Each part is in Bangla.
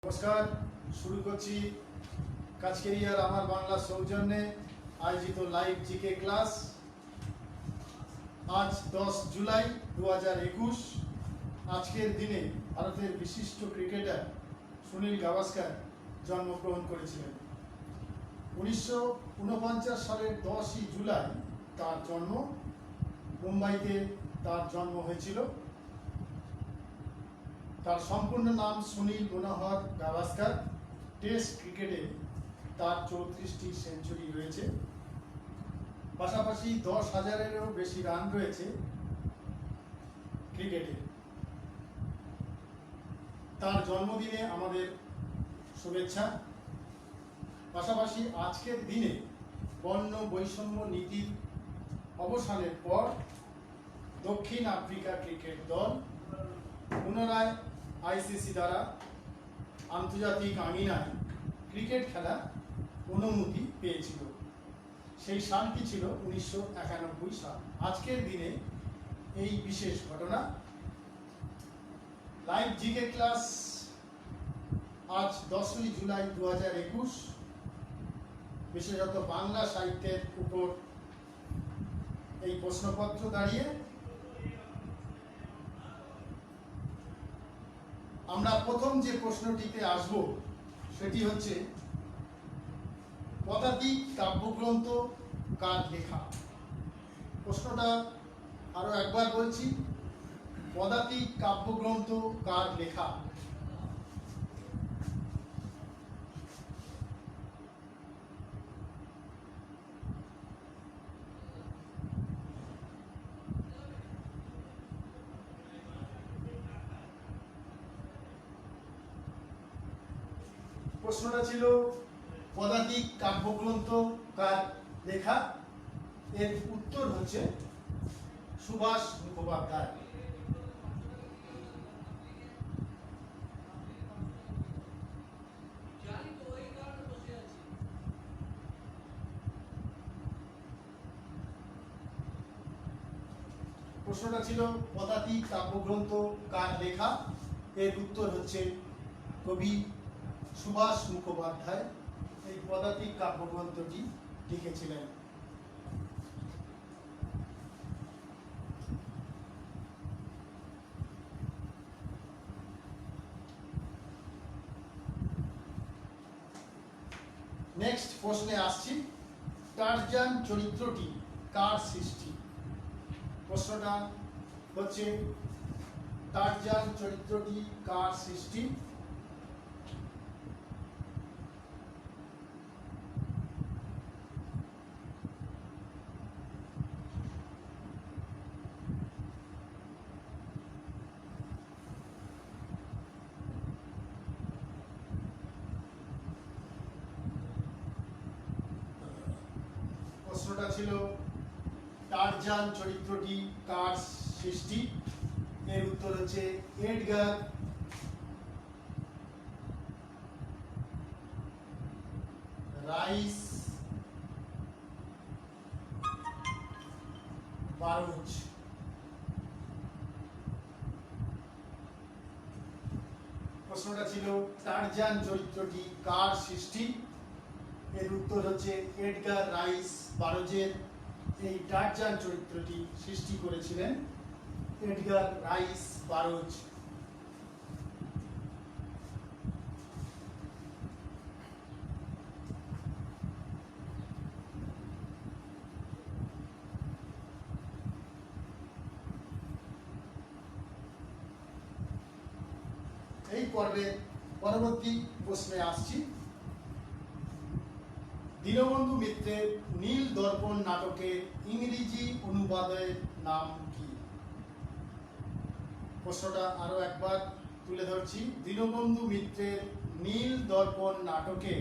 নমস্কার, শুরু করছি কাজ কেরিয়ার আমার বাংলা সৌজন্যে আয়োজিত লাইভ জিকে ক্লাস। আজ 10 জুলাই 2021। আজকের দিনে ভারতের বিশিষ্ট ক্রিকেটার সুনীল গাভাস্কার জন্মগ্রহণ করেছিলেন। 1949 সালের 10ই জুলাই তার জন্ম। মুম্বাইতে তার জন্ম হয়েছিল। তার সম্পূর্ণ নাম সুনীল মনোহর গাভাস্কার। টেস্ট ক্রিকেটে তার 34টি সেঞ্চুরি রয়েছে, পাশাপাশি 10,000-এরও বেশি রান রয়েছে ক্রিকেটে। তার জন্মদিনে আমাদের শুভেচ্ছা। পাশাপাশি আজকের দিনে বর্ণ বৈষম্য নীতির অবসানের পর দক্ষিণ আফ্রিকা ক্রিকেট দল পুনরায় আইসিসি দ্বারা আন্তর্জাতিক আঙিনায় ক্রিকেট খেলার অনুমতি পেয়েছিল। সেই সালটি ছিল 1991 সাল। আজকের দিনে এই বিশেষ ঘটনা। লাইভ জিকে ক্লাস আজ 10ই জুলাই 2021, বিশেষত বাংলা সাহিত্যের উপর এই প্রশ্নপত্র দাঁড়িয়ে আমরা প্রথম যে প্রশ্নটিতে আসব সেটি হচ্ছে, পদাতিক কাব্যগ্রন্থ কার লেখা? প্রশ্নটা আরো একবার বলছি, পদাতিক কাব্যগ্রন্থ কার লেখা? প্রশ্নটা ছিল পদাতিক কাব্যগ্রন্থ কার লেখা। এর উত্তর হচ্ছে সুভাষ মুখোপাধ্যায়। প্রশ্নটা ছিল পদাতিক কাব্যগ্রন্থ কার লেখা। এর উত্তর হচ্ছে কবি সুভাষ মুখোপাধ্যায় এই পদাতিক কাব্যগ্রন্থটি লিখেছিলেন। নেক্সট প্রশ্নে আসছি, টারজান চরিত্রটি কার সৃষ্টি? প্রশ্নটা হচ্ছে, টারজান চরিত্রটি কার সৃষ্টি? প্রশ্নটা ছিল টারজান চরিত্রটি কার সৃষ্টি? এর উত্তর হচ্ছে এডগার রাইস বারোজ। প্রশ্নটা ছিল টারজান চরিত্রটি কার সৃষ্টি? এর উত্তর হচ্ছে এডগার রাইস বারোজের। এই টারজান চরিত্রটি সৃষ্টি করেছিলেন এডগার রাইস বারোজ। এই পর্বের পরবর্তী প্রশ্নে আসছি, দীনবন্ধু মিত্রের নীল দর্পণ নাটকের ইংরেজি অনুবাদের নাম কি? প্রশ্নটা আরো একবার তুলে ধরছি, দীনবন্ধু মিত্রের নীল দর্পণ নাটকের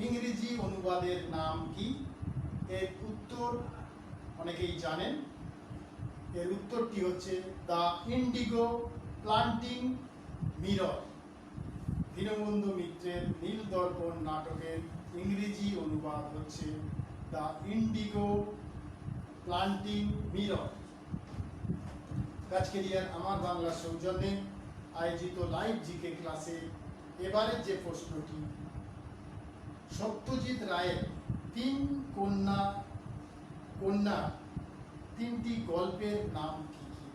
ইংরেজি অনুবাদের নাম কি? এর উত্তর অনেকেই জানেন। এর উত্তরটি হচ্ছে the Indigo planting mirror. Dinabandhu মিত্রের নীল দর্পণ নাটকের ইংরেজি অনুবাদ হচ্ছে দ্য ইন্ডিগো প্লান্টিং মিরর। কাজ কেরিয়ার আমার বাংলা সৌজন্যে আয়োজিত লাইভ জিকে ক্লাসে এবারে যে প্রশ্নটি, সত্যজিৎ রায়ের কন্যার তিনটি গল্পের নাম কি কি?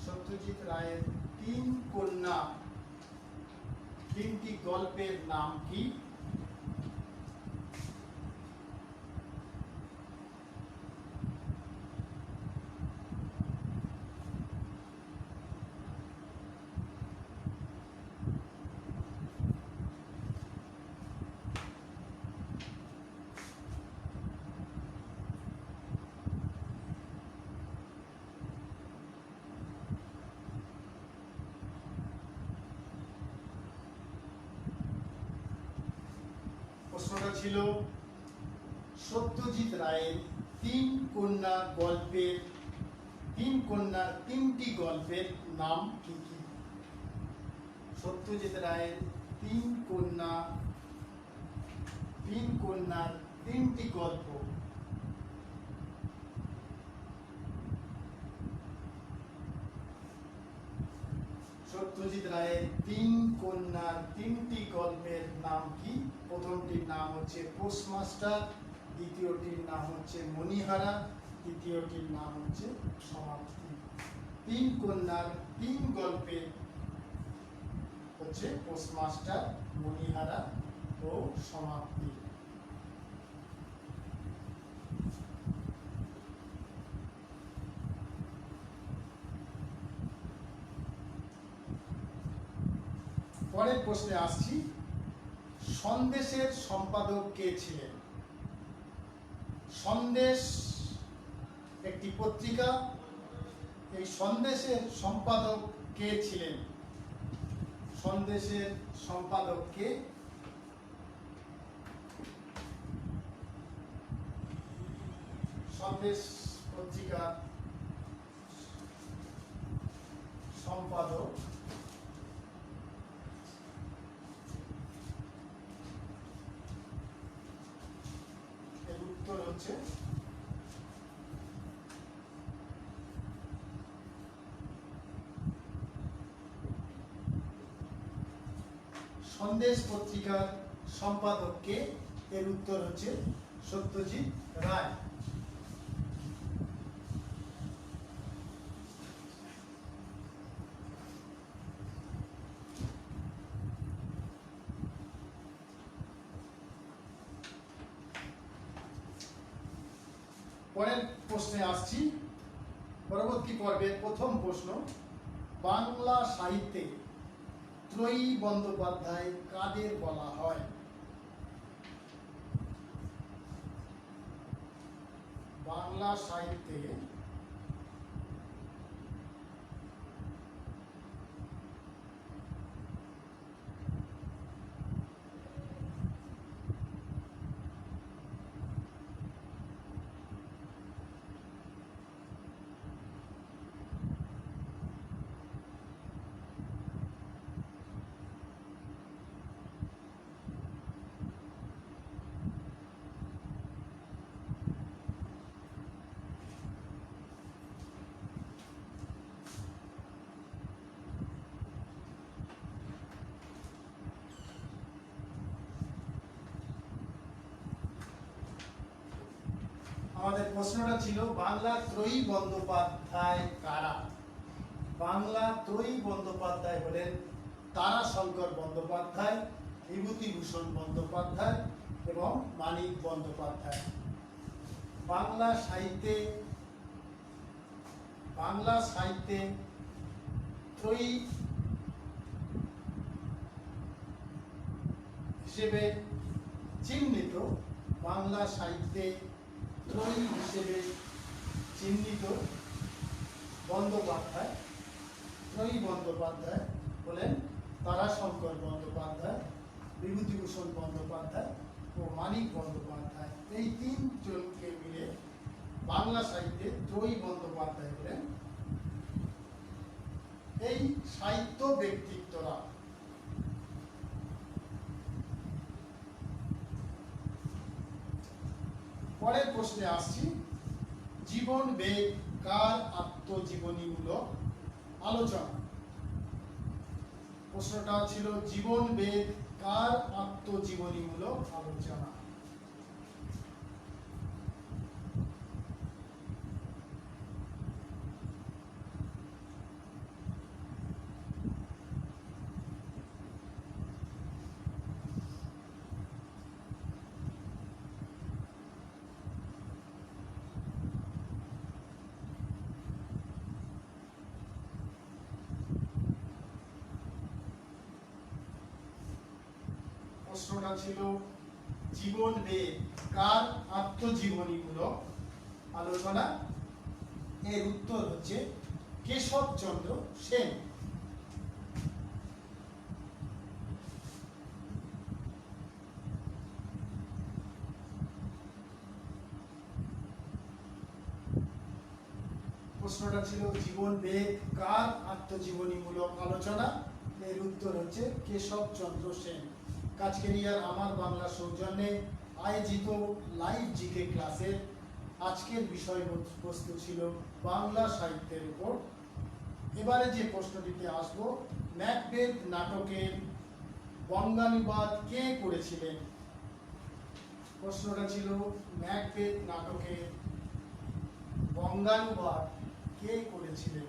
সত্যজিৎ রায়ের তিনটি গল্পের নাম কি? প্রশ্নটা ছিল সত্যজিৎ রায়ের কন্যার তিনটি গল্পের নাম কি কি? সত্যজিৎ রায়ের কন্যার তিনটি গল্প। সত্যজিৎ রায়ের কন্যার তিনটি গল্পের নাম কি? প্রথমটির নাম হচ্ছে পোস্টমাস্টার, দ্বিতীয়টির নাম হচ্ছে মণিহারা, তৃতীয়টির নাম হচ্ছে সমাপ্তি। কন্যার গল্পের হচ্ছে পোস্টমাস্টার, মণিহারা ও সমাপ্তি। পরের প্রশ্নে আসছি, সন্দেশের সম্পাদক কে ছিলেন? সন্দেশ একটি পত্রিকা, এই সন্দেশের সম্পাদক কে ছিলেন? সন্দেশের সম্পাদক কে? সন্দেশ পত্রিকার সম্পাদক হচ্ছে সন্দেশ পত্রিকার সম্পাদক কে? এর উত্তর হচ্ছে সত্যজিৎ রায়। পরের প্রশ্নে আসছি, পরবর্তী পর্বের প্রথম প্রশ্ন, বাংলা সাহিত্যে ত্রয়ী বন্দ্যোপাধ্যায় কাদের বলা হয়? বাংলা সাহিত্যে আমাদের প্রশ্নটা ছিল বাংলা ত্রয়ী বন্দ্যোপাধ্যায় কারা? বাংলা ত্রয়ী বন্দ্যোপাধ্যায় হলেন তারাশঙ্কর বন্দ্যোপাধ্যায়, বিভূতিভূষণ বন্দ্যোপাধ্যায় এবং মানিক বন্দ্যোপাধ্যায়। বাংলা সাহিত্যে ত্রয়ী হিসেবে চিহ্নিত, বাংলা সাহিত্যে ত্রয়ী হিসেবে চিহ্নিত বন্দ্যোপাধ্যায়, ত্রয়ী বন্দ্যোপাধ্যায় হলেন তারাশঙ্কর বন্দ্যোপাধ্যায়, বিভূতিভূষণ বন্দ্যোপাধ্যায় ও মানিক বন্দ্যোপাধ্যায়। এই তিনজনকে মিলে বাংলা সাহিত্যে ত্রয়ী বন্দ্যোপাধ্যায় হলেন এই সাহিত্য ব্যক্তিত্বরা পরের প্রশ্নে আসছি, জীবন বেগ কার আত্মজীবনীমূলক আলোচনা। প্রশ্নটা ছিল জীবন বেগ কার আত্মজীবনীমূলক আলোচনা। প্রশ্নটা ছিল জীবন বেগ কার আত্মজীবনীমূলক আলোচনা। এর উত্তর হচ্ছে কেশবচন্দ্র সেন। প্রশ্নটা ছিল জীবন বেগ কার আত্মজীবনীমূলক আলোচনা। এর উত্তর হচ্ছে কেশবচন্দ্র সেন। কাজকেরিয়ার আমার বাংলা সৌজন্যে আয়োজিত লাইভ জিকে ক্লাসের আজকের বিষয়বস্তু ছিল বাংলা সাহিত্যের উপর। এবারে যে প্রশ্নটিতে আসবো, ম্যাকবেথ নাটকের বঙ্গানুবাদ কে করেছিলেন। প্রশ্নটা ছিল ম্যাকবেথ নাটকের বঙ্গানুবাদ কে করেছিলেন।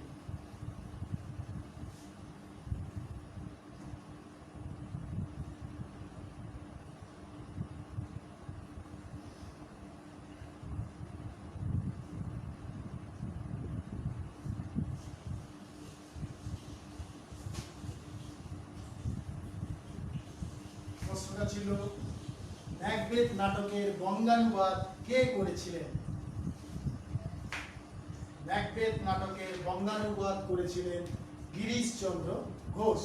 প্রশ্নটা ছিল ম্যাকবেথ নাটকের বঙ্গানুবাদ কে করেছিলেন। ম্যাকবেথ নাটকের বঙ্গানুবাদ করেছিলেন গিরিশচন্দ্র ঘোষ।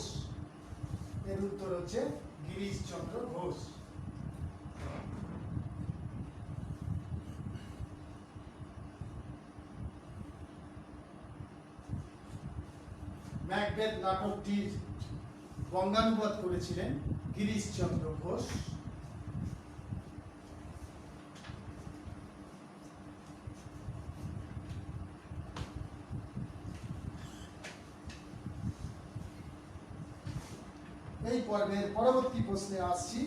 এর উত্তর হচ্ছে গিরিশচন্দ্র ঘোষ। ম্যাকবেথ নাটকটির বঙ্গানুবাদ করেছিলেন গিরিশচন্দ্র ঘোষ। এই পর্বের পরবর্তী প্রশ্নে আসছি,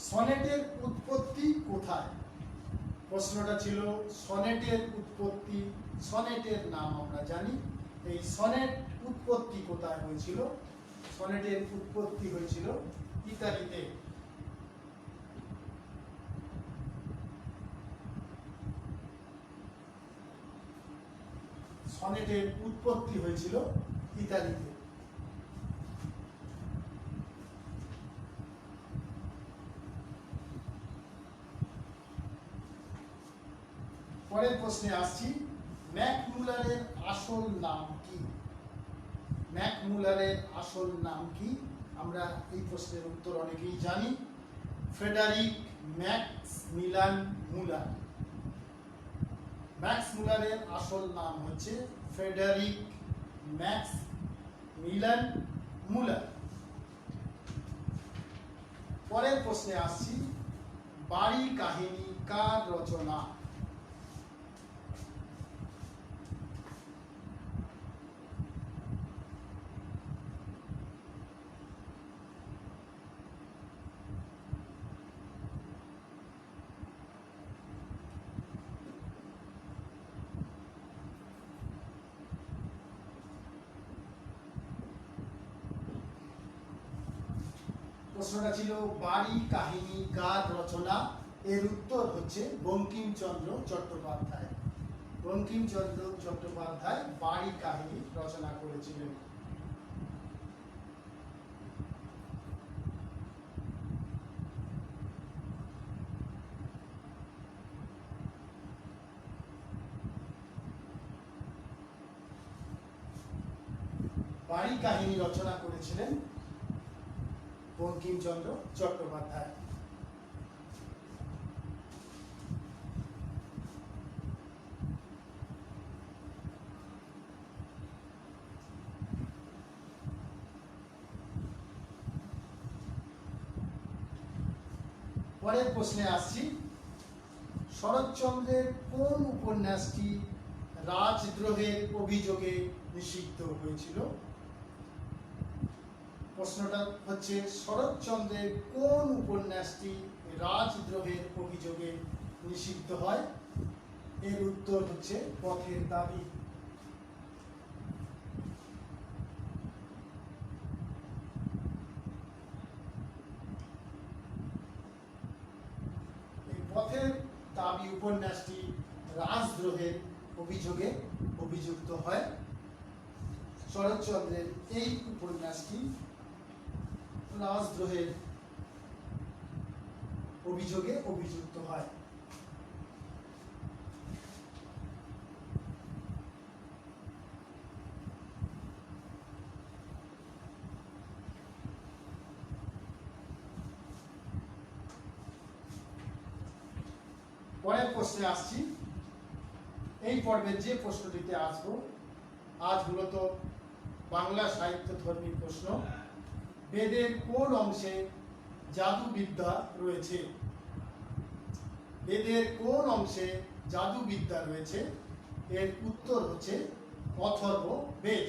সনেটের উৎপত্তি কোথায়। প্রশ্নটা ছিল সনেটের উৎপত্তি। সনেটের নাম আমরা জানি, এই সনেট উৎপত্তি কোথায় হয়েছিল। সনেটের উৎপত্তি হয়েছিল ইতালিতে। সনেটের উৎপত্তি হয়েছিল ইতালিতে। পরের প্রশ্নে আসছি, ম্যাকমুলারের আসল নাম কি। ম্যাকমুলারের আসল নাম কি। আমরা এই প্রশ্নের উত্তর অনেকেই জানি, ফ্রেডারিক ম্যাক্সমিলান মুলার। ম্যাক্সমুলারের আসল নাম হচ্ছে ফ্রেডারিক ম্যাক্সমিলান মুলার। পরের প্রশ্নে আসছি, বাড়ি কাহিনী কার রচনা। প্রশ্নটা ছিল বাড়ি কাহিনী কার রচনা। এর উত্তর হচ্ছে বঙ্কিমচন্দ্র চট্টোপাধ্যায়। বঙ্কিমচন্দ্র চট্টোপাধ্যায় বাড়ি কাহিনী রচনা করেছিলেন। বাড়ি কাহিনী রচনা করেছিলেন বঙ্কিমচন্দ্র চট্টোপাধ্যায়। পরের প্রশ্নে আসছি, শরৎচন্দ্রের কোন উপন্যাসটি রাজদ্রোহের অভিযোগে নিষিদ্ধ হয়েছিল? প্রশ্নটা হচ্ছে শরৎচন্দ্রের কোন উপন্যাসটি রাজদ্রোহের অভিযোগে নিষিদ্ধ হয়? এর উত্তর হচ্ছে পথের দাবি। এই পথের দাবি উপন্যাসটি রাজদ্রোহের অভিযোগে অভিযুক্ত হয়। শরৎচন্দ্রের এই উপন্যাসটি রাজদ্রোহের অভিযোগে অভিযুক্ত হয়। পরের প্রশ্নে আসছি। এই পর্বের যে প্রশ্নটিতে আসবো আজ মূলত বাংলা সাহিত্য ধর্মী প্রশ্ন। বেদের কোন অংশে জাদুবিদ্যা রয়েছে? বেদের কোন অংশে জাদুবিদ্যা রয়েছে? এর উত্তর হচ্ছে অথর্ব বেদ।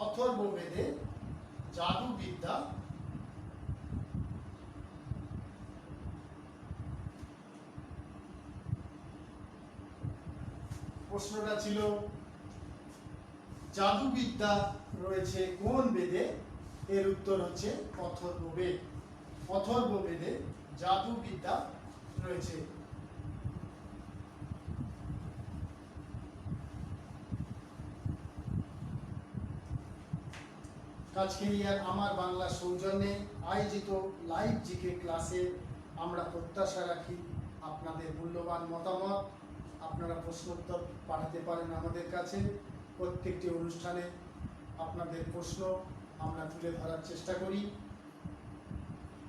অথর্ব বেদে জাদুবিদ্যা প্রশ্নটা ছিল জাদুবিদ্যা রয়েছে কোন বেদে? এর উত্তর হচ্ছে অথর্ব বেদ। অথর্ব বেদে জাদুবিদ্যা রয়েছে। কাজকেরিয়ার আমার বাংলা সৌজন্যে আয়োজিত লাইভ জিকে ক্লাসে আমরা প্রত্যাশা রাখি আপনাদের মূল্যবান মতামত। আপনারা প্রশ্নোত্তর পাঠাতে পারেন আমাদের কাছে। প্রত্যেকটি অনুষ্ঠানে আপনাদের প্রশ্ন আমরা তুলে ধরার চেষ্টা করি।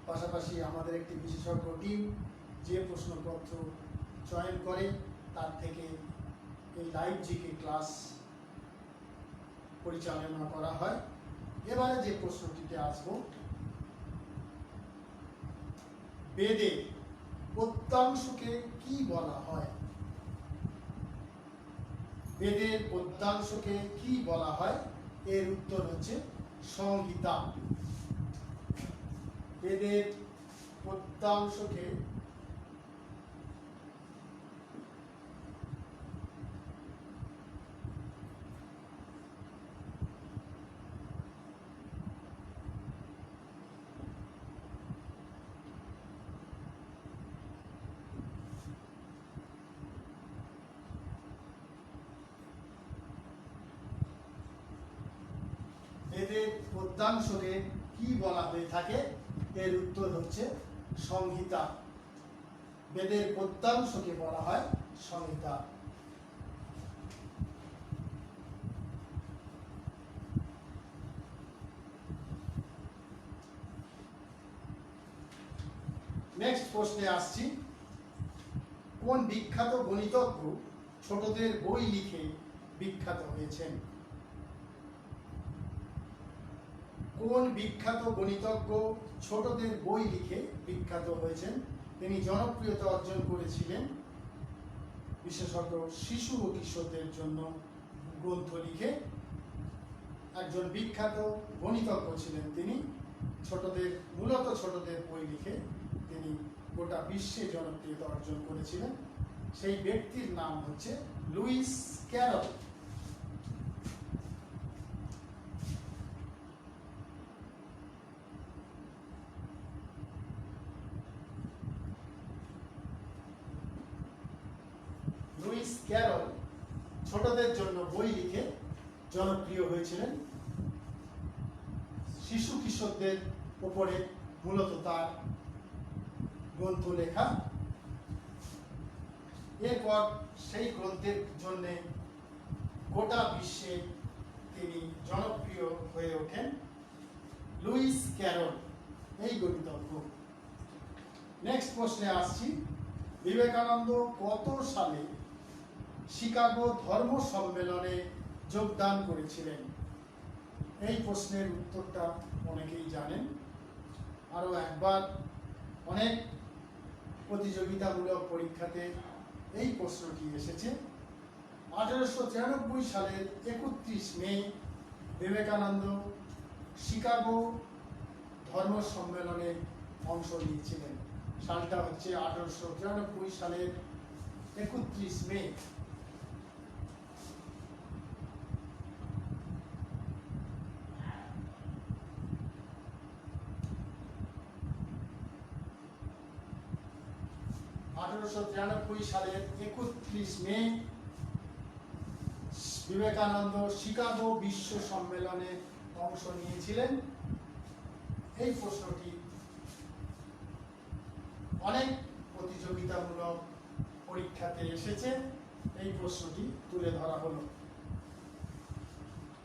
পাশাপাশি আমাদের একটি বিশেষজ্ঞ টিম যে প্রশ্নপত্র চয়ন করে তার থেকে এই লাইভ জিকে ক্লাস পরিচালনা করা হয়। এবারে যে প্রশ্নটিতে আসব, বেদে পদ্যাংশকে কি বলা হয়? বেদের পদ্যাংশকে কি বলা হয়? এর উত্তর হচ্ছে সংহিতা। বেদের পদ্যাংশকে বেদের পদ্যাংশকে কি বলা হয়ে থাকে? এর উত্তর হচ্ছে সংহিতা। বেদের পদ্যাংশকে বলা হয় সংহিতা। নেক্সট প্রশ্নে আসছি, কোন বিখ্যাত গণিতজ্ঞ ছোটদের বই লিখে বিখ্যাত হয়েছেন? কোন বিখ্যাত গণিতজ্ঞ ছোটদের বই লিখে বিখ্যাত হয়েছেন? তিনি জনপ্রিয়তা অর্জন করেছিলেন বিশেষত শিশু ও কিশোরদের জন্য গ্রন্থ লিখে। একজন বিখ্যাত গণিতজ্ঞ ছিলেন তিনি। মূলত ছোটদের বই লিখে তিনি গোটা বিশ্বে জনপ্রিয়তা অর্জন করেছিলেন। সেই ব্যক্তির নাম হচ্ছে লুইস ক্যারল। লুইস ক্যারল ছোটদের জন্য বই লিখে জনপ্রিয় হয়েছিলেন। শিশু কিশোরদের উপরে মূলত তার গ্রন্থ লেখা। এরপর সেই গ্রন্থের জন্য গোটা বিশ্বে তিনি জনপ্রিয় হয়ে ওঠেন। লুইস ক্যারল এই গণিতজ্ঞ। নেক্সট প্রশ্নে আসছি, বিবেকানন্দ কত সালে শিকাগো ধর্ম সম্মেলনে যোগদান করেছিলেন? এই প্রশ্নের উত্তরটা অনেকেই জানেন। আরও একবার, অনেক প্রতিযোগিতামূলক পরীক্ষাতে এই প্রশ্নটি এসেছে। 1893 সালের 31 মে বিবেকানন্দ শিকাগো ধর্ম সম্মেলনে অংশ নিয়েছিলেন। সালটা হচ্ছে 1893 সালের 31 মে। সালের 31 মে বিবেকানন্দ শিকাগো বিশ্ব সম্মেলনে অংশ নিয়েছিলেন। এই প্রশ্নটি অনেক প্রতিযোগিতামূলক পরীক্ষাতে এসেছে। এই প্রশ্নটি তুলে ধরা হলো।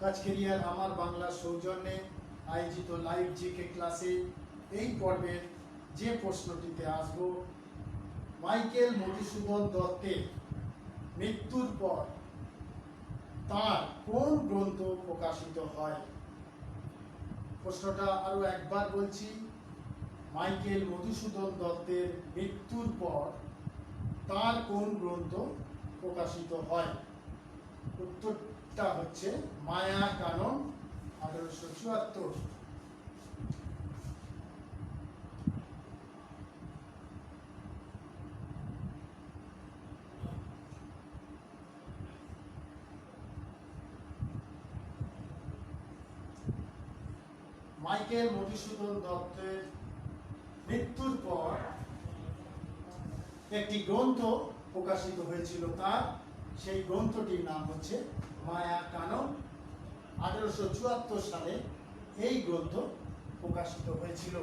কাজ কেরিয়ার আমার বাংলা সৌজন্যে আয়োজিত লাইভ জিকে ক্লাসে এই পর্বের যে প্রশ্নটিতে আসবো, মাইকেল মধুসূদন দত্তের মৃত্যুর পর তার কোন গ্রন্থ প্রকাশিত হয়? প্রশ্নটা আরো একবার বলছি, মাইকেল মধুসূদন দত্তের মৃত্যুর পর তার কোন গ্রন্থ প্রকাশিত হয়? উত্তরটা হচ্ছে মায়া কানন, 1874। মাইকেল মধুসূদন দত্তের মৃত্যুর পর একটি গ্রন্থ প্রকাশিত হয়েছিল তার, সেই গ্রন্থটির নাম হচ্ছে মায়া কানন। 1874 সালে এই গ্রন্থ প্রকাশিত হয়েছিল।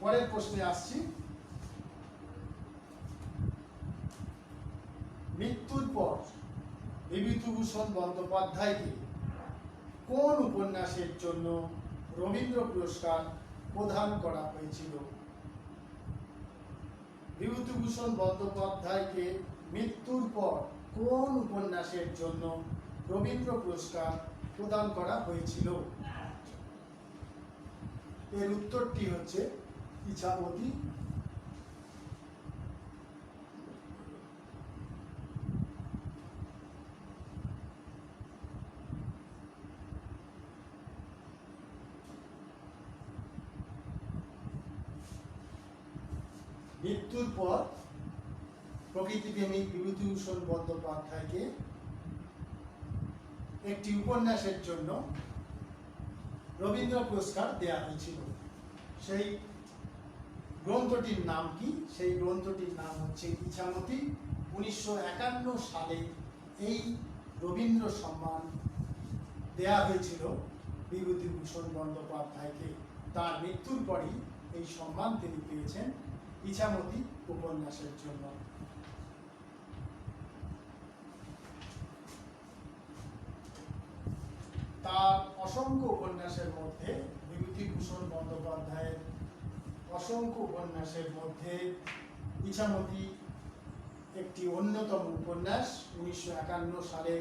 পরের প্রশ্নে আসছি। মৃত্যুর পর বিভূতিভূষণ বন্দ্যোপাধ্যায়কে কোন উপন্যাসের জন্য রবীন্দ্র পুরস্কার প্রদান করা হয়েছিল? বিভূতিভূষণ বন্দ্যোপাধ্যায়কে মৃত্যুর পর কোন উপন্যাসের জন্য রবীন্দ্র পুরস্কার প্রদান করা হয়েছিল? এর উত্তরটি হচ্ছে ইছামতি। মৃত্যুর পর প্রকৃতিপ্রেমিক বিভূতিভূষণ বন্দ্যোপাধ্যায়কে একটি উপন্যাসের জন্য রবীন্দ্র পুরস্কার দেওয়া হয়েছিল। সেই গ্রন্থটির নাম কি? সেই গ্রন্থটির নাম হচ্ছে ইছামতি। 1951 সালে এই রবীন্দ্র সম্মান দেয়া হয়েছিল বিভূতিভূষণ বন্দ্যোপাধ্যায়কে। তার মৃত্যুর পরই এই সম্মান তিনি পেয়েছেন ইছামতি উপন্যাসের জন্য। তার অসংখ্য উপন্যাসের মধ্যে, বিভূতিভূষণ বন্দ্যোপাধ্যায়ের অসংখ্য উপন্যাসের মধ্যে ইছামতি একটি অন্যতম উপন্যাস। 1951 সালে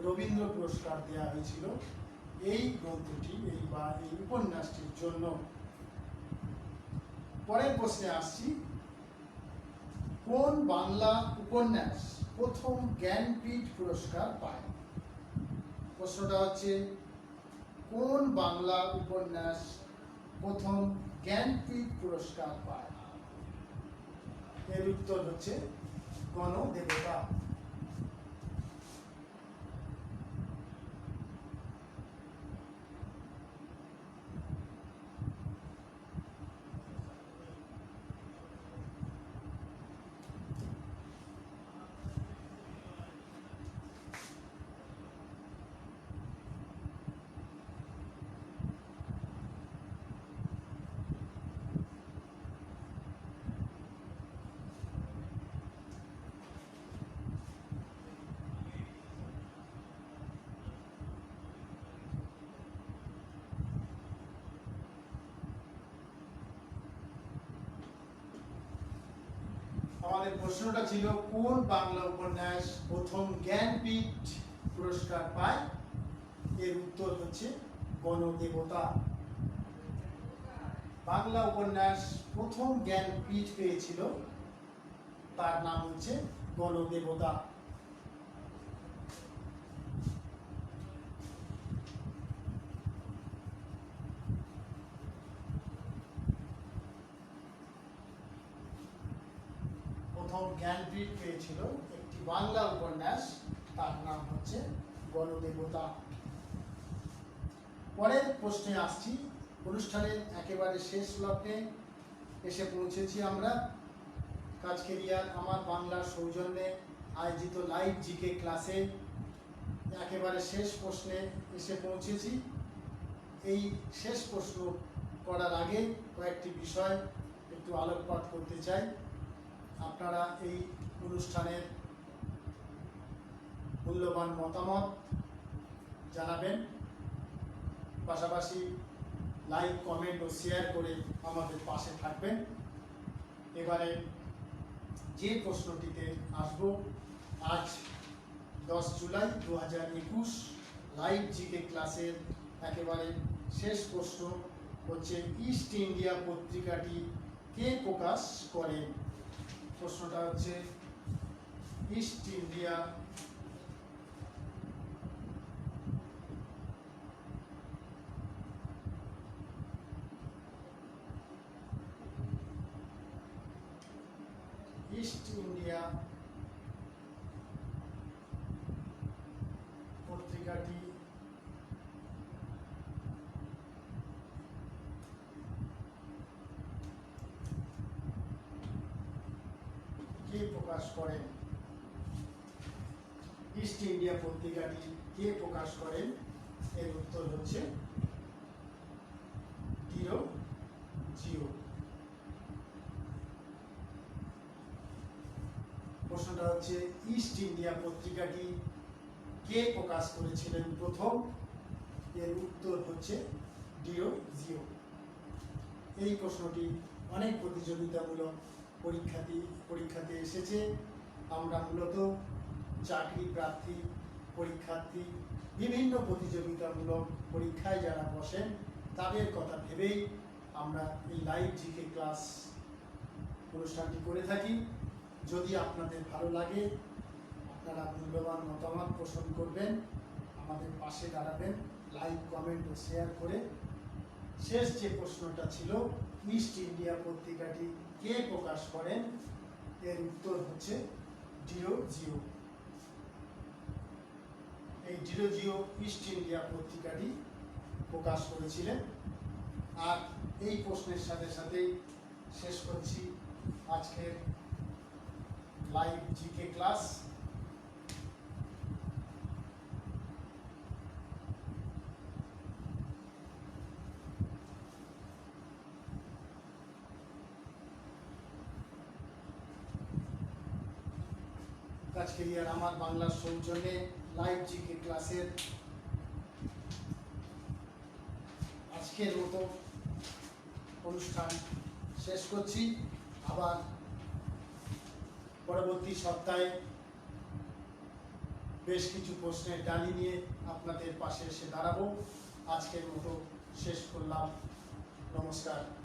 রবীন্দ্র পুরস্কার দেওয়া হয়েছিল এই গ্রন্থটি, এই উপন্যাসটির জন্য। পরের প্রশ্নে আসছি, কোন বাংলা উপন্যাস প্রথম জ্ঞানপীঠ পুরস্কার পায়? প্রশ্নটা হচ্ছে, কোন বাংলা উপন্যাস প্রথম জ্ঞানপীঠ পুরস্কার পায়? এর উত্তর হচ্ছে গণদেবতা। আমাদের প্রশ্নটা ছিল কোন বাংলা উপন্যাস প্রথম জ্ঞানপীঠ পুরস্কার পায়? এর উত্তর হচ্ছে গণদেবতা। বাংলা উপন্যাস প্রথম জ্ঞানপীঠ পেয়েছিল, তার নাম হচ্ছে গণদেবতা। প্রথম জ্ঞানপীঠ পেয়েছিল একটি বাংলা উপন্যাস, তার নাম হচ্ছে গণদেবতা। পরের প্রশ্নে আসছি। অনুষ্ঠানের একেবারে শেষ লগ্নে এসে পৌঁছেছি আমরা। কাজকেরিয়ার আমার বাংলার সৌজন্যে আয়োজিত লাইভ জিকে ক্লাসে একেবারে শেষ প্রশ্নে এসে পৌঁছেছি। এই শেষ প্রশ্ন করার আগে কয়েকটি বিষয় একটু আলোকপাত করতে চাই। আপনারা এই অনুষ্ঠানের মূল্যবান মতামত জানাবেন, পাশাপাশি লাইক, কমেন্ট ও শেয়ার করে আমাদের পাশে থাকবেন। এবারে যে প্রশ্নটিতে আসব, আজ 10 জুলাই 2021 লাইভ জিকে ক্লাসের একেবারে শেষ প্রশ্ন হচ্ছে ইস্ট ইন্ডিয়া পত্রিকাটি কে প্রকাশ করেন? প্রশ্নটা হচ্ছে ইস্ট ইন্ডিয়া ইস্ট ইন্ডিয়া পত্রিকাটি কে প্রকাশ করেন? ইস্ট ইন্ডিয়া পত্রিকাটি কে প্রকাশ করেন? এর উত্তর হচ্ছে ডিরোজিও। প্রশ্নটা হচ্ছে ইস্ট ইন্ডিয়া পত্রিকাটি কে প্রকাশ করেছিলেন প্রথম? এর উত্তর হচ্ছে ডিরোজিও। এই প্রশ্নটি অনেক প্রতিযোগিতামূলক পরীক্ষাতে এসেছে। আমরা মূলত চাকরি প্রার্থী, পরীক্ষার্থী, বিভিন্ন প্রতিযোগিতামূলক পরীক্ষায় যারা বসেন তাদের কথা ভেবেই আমরা এই লাইভ জিকে ক্লাস অনুষ্ঠানটি করে থাকি। যদি আপনাদের ভালো লাগে, আপনারা মূল্যবান মতামত পোষণ করবেন, আমাদের পাশে দাঁড়াবেন, লাইক, কমেন্ট ও শেয়ার করে। শেষ যে প্রশ্নটা ছিল ইস্ট ইন্ডিয়া পত্রিকাটি কে প্রকাশ করেন? এর উত্তর হচ্ছে ডিরোজিও। এই ডিরোজিও ইস্ট ইন্ডিয়া পত্রিকাটি প্রকাশ করেছিলেন। আর এই প্রশ্নের সাথে সাথেই শেষ করছি আজকের লাইভ জিকে ক্লাস। কাজকেরিয়ার আমার বাংলার সৌজন্যে লাইভ জিকে ক্লাসের আজকের মতো অনুষ্ঠান শেষ করছি। আবার পরবর্তী সপ্তাহে বেশ কিছু প্রশ্নের ডালি নিয়ে আপনাদের পাশে এসে দাঁড়াবো। আজকের মতো শেষ করলাম। নমস্কার।